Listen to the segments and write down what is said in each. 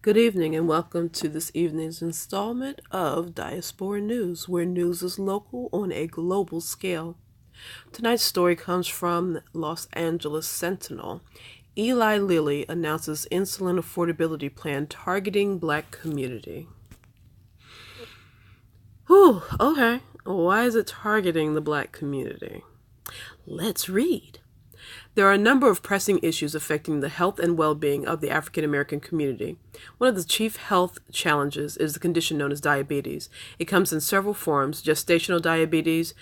Good evening and welcome to this evening's installment of Diaspora News, where news is local on a global scale. Tonight's story comes from Los Angeles Sentinel. Eli Lilly announces insulin affordability plan targeting Black community. Whew, okay. Why is it targeting the Black community? Let's read. There are a number of pressing issues affecting the health and well-being of the African American community. One of the chief health challenges is the condition known as diabetes. It comes in several forms: gestational diabetes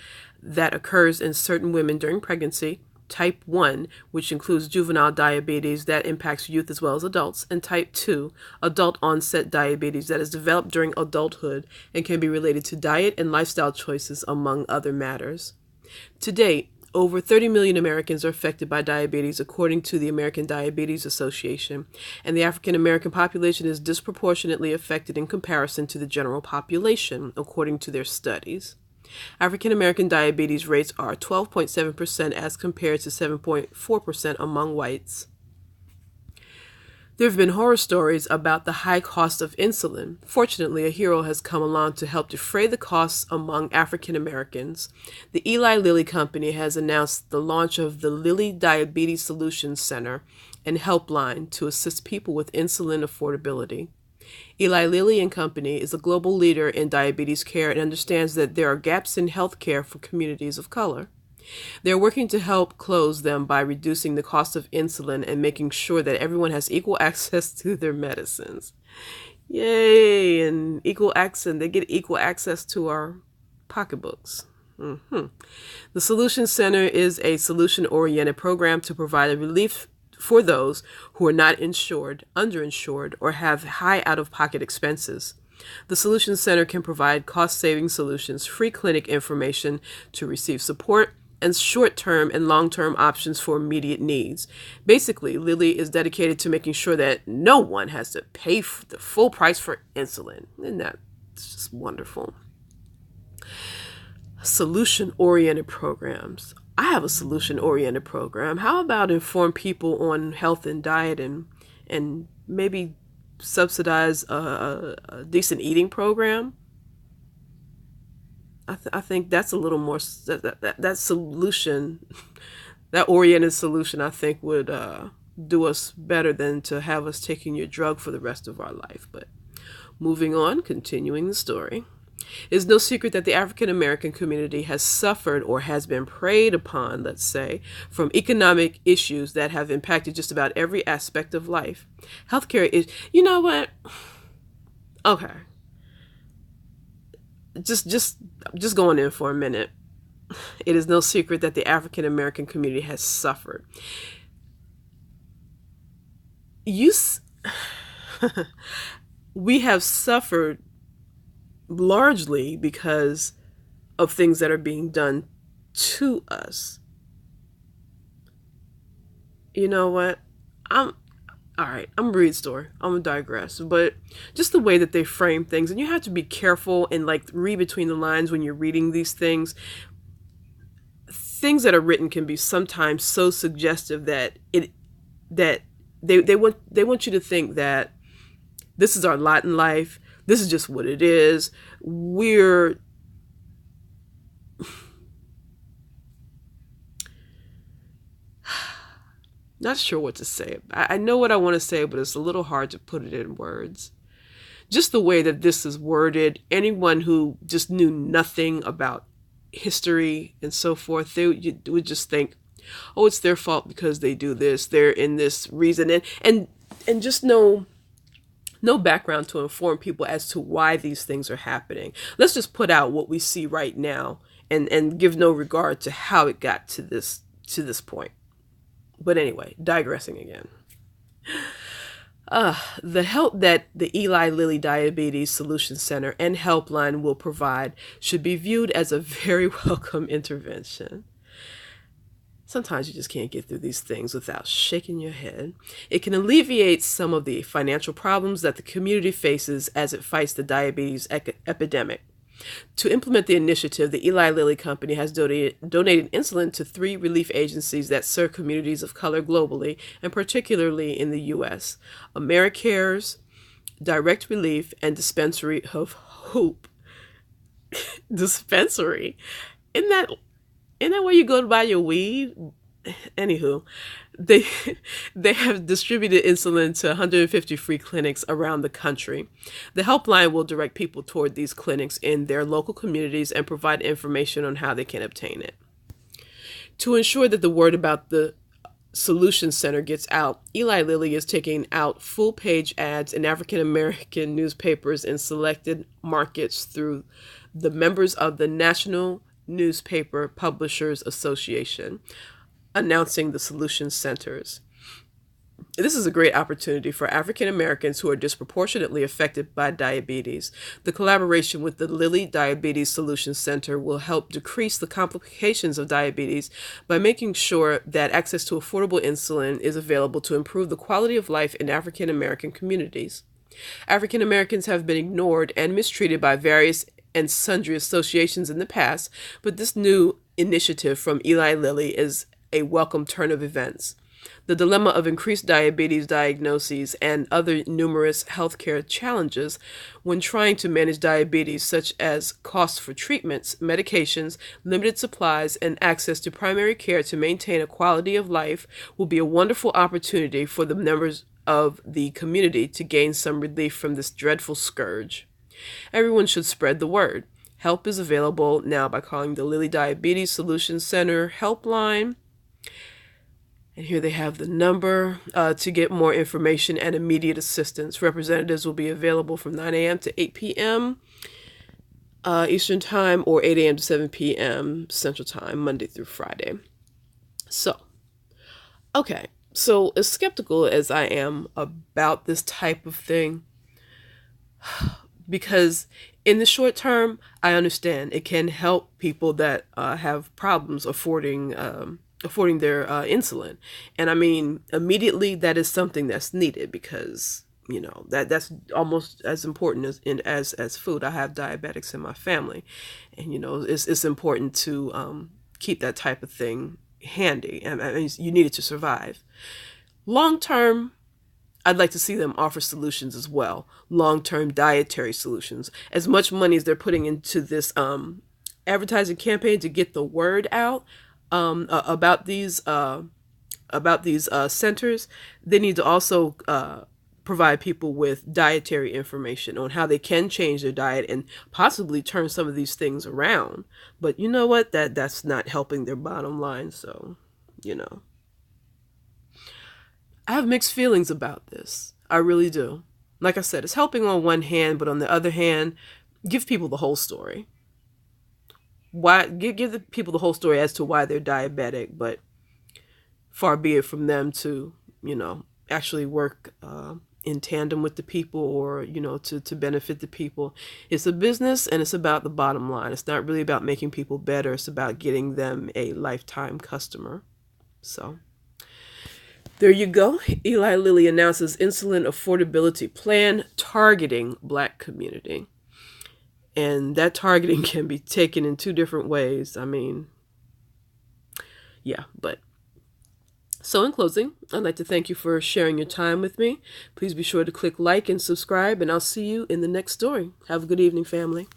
that occurs in certain women during pregnancy, type 1, which includes juvenile diabetes that impacts youth as well as adults, and type 2, adult onset diabetes that is developed during adulthood and can be related to diet and lifestyle choices, among other matters. To date, over 30 million Americans are affected by diabetes, according to the American Diabetes Association, and the African American population is disproportionately affected in comparison to the general population, according to their studies. African American diabetes rates are 12.7% as compared to 7.4% among whites. There have been horror stories about the high cost of insulin. Fortunately, a hero has come along to help defray the costs among African Americans. The Eli Lilly company has announced the launch of the Lilly Diabetes Solutions Center and helpline to assist people with insulin affordability. Eli Lilly and Company is a global leader in diabetes care and understands that there are gaps in health care for communities of color. They're working to help close them by reducing the cost of insulin and making sure that everyone has equal access to their medicines. Yay! And equal access, they get equal access to our pocketbooks. The Solution Center is a solution-oriented program to provide a relief for those who are not insured, underinsured, or have high out-of-pocket expenses. The Solution Center can provide cost-saving solutions, free clinic information to receive support, and short-term and long-term options for immediate needs. Basically, Lilly is dedicated to making sure that no one has to pay the full price for insulin. Isn't that just wonderful? Solution-oriented programs. I have a solution-oriented program. How about inform people on health and diet and maybe subsidize a decent eating program? I think that's a little more, that solution, that oriented solution, I think would do us better than to have us taking your drug for the rest of our life. But moving on, continuing the story. It is no secret that the African American community has suffered or has been preyed upon, let's say, from economic issues that have impacted just about every aspect of life. Healthcare is, you know what? Okay. Just going in for a minute. It is no secret that the African American community has suffered. We have suffered largely because of things that are being done to us. You know what? All right, I'm gonna read the story. I'm gonna digress, but just the way that they frame things, and you have to be careful and read between the lines when you're reading these things. Things that are written can be sometimes so suggestive that they want you to think that this is our lot in life. This is just what it is. We're not sure what to say. I know what I want to say, but it's a little hard to put it in words. Just the way that this is worded, anyone who just knew nothing about history and so forth, they would just think, oh, it's their fault because they do this. They're in this reason. And just no background to inform people as to why these things are happening. Let's just put out what we see right now and give no regard to how it got to this point. But anyway, digressing again. The help that the Eli Lilly Diabetes Solutions Center and Helpline will provide should be viewed as a very welcome intervention. Sometimes you just can't get through these things without shaking your head. It can alleviate some of the financial problems that the community faces as it fights the diabetes epidemic. To implement the initiative, the Eli Lilly Company has donated insulin to 3 relief agencies that serve communities of color globally, and particularly in the U.S. AmeriCares, direct relief, and dispensary of hope. Dispensary? Isn't that where you go to buy your weed? Anywho, they they have distributed insulin to 150 free clinics around the country. The helpline will direct people toward these clinics in their local communities and provide information on how they can obtain it. To ensure that the word about the Solution Center gets out, Eli Lilly is taking out full-page ads in African American newspapers in selected markets through the members of the National Newspaper Publishers Association, announcing the Solution Centers. This is a great opportunity for African Americans who are disproportionately affected by diabetes. The collaboration with the Lilly Diabetes Solution Center will help decrease the complications of diabetes by making sure that access to affordable insulin is available to improve the quality of life in African American communities. African Americans have been ignored and mistreated by various and sundry associations in the past, but this new initiative from Eli Lilly is a welcome turn of events. The dilemma of increased diabetes diagnoses and other numerous healthcare challenges when trying to manage diabetes, such as costs for treatments, medications, limited supplies, and access to primary care to maintain a quality of life, will be a wonderful opportunity for the members of the community to gain some relief from this dreadful scourge. Everyone should spread the word. Help is available now by calling the Lilly Diabetes Solution Center helpline. And here they have the number to get more information and immediate assistance. Representatives will be available from 9 a.m. to 8 p.m. Eastern Time, or 8 a.m. to 7 p.m. Central Time, Monday through Friday. So, okay. So as skeptical as I am about this type of thing, because in the short term, I understand it can help people that have problems affording their insulin. And I mean, immediately that is something that's needed because, that's almost as important as food. I have diabetics in my family, and, it's important to keep that type of thing handy. I mean, you need it to survive. Long term, I'd like to see them offer solutions as well. Long-term dietary solutions. As much money as they're putting into this advertising campaign to get the word out about these centers, they need to also provide people with dietary information on how they can change their diet and possibly turn some of these things around. But you know what? That's not helping their bottom line. So, I have mixed feelings about this. I really do. Like I said, it's helping on one hand, but on the other hand, give people the whole story. Why give the people the whole story as to why they're diabetic, but far be it from them to, actually work in tandem with the people or, to benefit the people. It's a business and it's about the bottom line. It's not really about making people better. It's about getting them a lifetime customer. So there you go. Eli Lilly announces insulin affordability plan targeting Black community. And that targeting can be taken in two different ways. I mean, yeah, but. So in closing, I'd like to thank you for sharing your time with me. Please be sure to click like and subscribe, and I'll see you in the next story. Have a good evening, family.